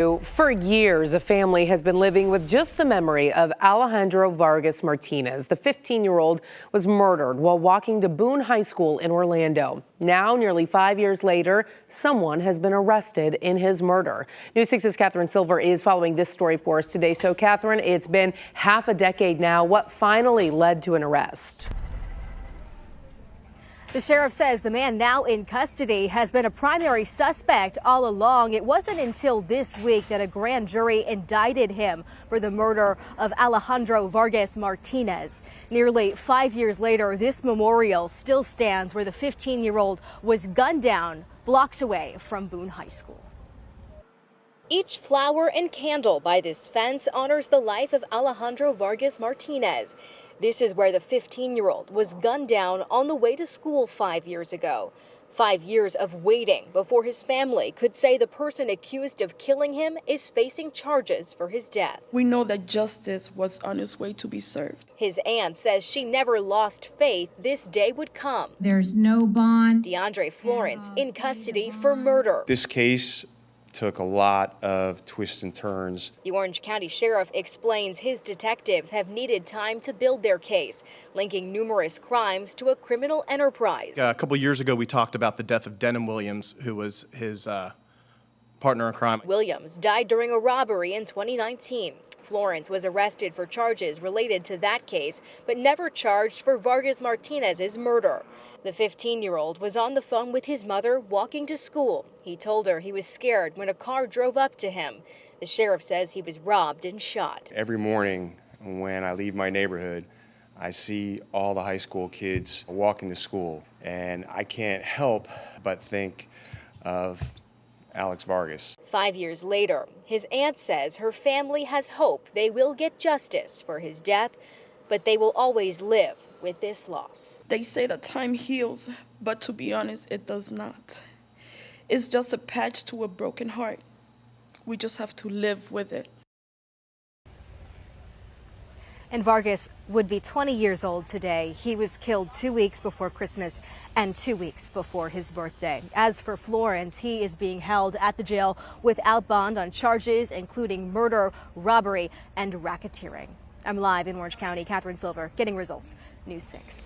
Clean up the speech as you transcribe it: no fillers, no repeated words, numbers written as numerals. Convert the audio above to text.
For years, a family has been living with just the memory of Alejandro Vargas Martinez. The 15-year-old was murdered while walking to Boone High School in Orlando. Now, nearly 5 years later, someone has been arrested in his murder. News 6's Catherine Silver is following this story for us today. So, Catherine, it's been half a decade now. What finally led to an arrest? The sheriff says the man now in custody has been a primary suspect all along. It wasn't until this week that a grand jury indicted him for the murder of Alejandro Vargas Martinez. Nearly 5 years later, this memorial still stands where the 15-year-old was gunned down blocks away from Boone High School. Each flower and candle by this fence honors the life of Alejandro Vargas Martinez. This is where the 15-year-old was gunned down on the way to school 5 years ago. 5 years of waiting before his family could say the person accused of killing him is facing charges for his death. We know that justice was on its way to be served. His aunt says she never lost faith this day would come. There's no bond. DeAndre Florence in custody for murder. This case took a lot of twists and turns. The Orange County Sheriff explains his detectives have needed time to build their case, linking numerous crimes to a criminal enterprise. A couple years ago, we talked about the death of Denham Williams, who was his partner in crime. Williams died during a robbery in 2019. Florence was arrested for charges related to that case, but never charged for Vargas Martinez's murder. The 15-year-old was on the phone with his mother walking to school. He told her he was scared when a car drove up to him. The sheriff says he was robbed and shot. Every morning when I leave my neighborhood, I see all the high school kids walking to school, and I can't help but think of Alex Vargas. 5 years later, his aunt says her family has hope they will get justice for his death, but they will always live with this loss. They say that time heals, but to be honest, it does not. It's just a patch to a broken heart. We just have to live with it. And Vargas would be 20 years old today. He was killed 2 weeks before Christmas and 2 weeks before his birthday. As for Florence, he is being held at the jail without bond on charges including murder, robbery, and racketeering. I'm live in Orange County. Catherine Silver, getting results. News 6.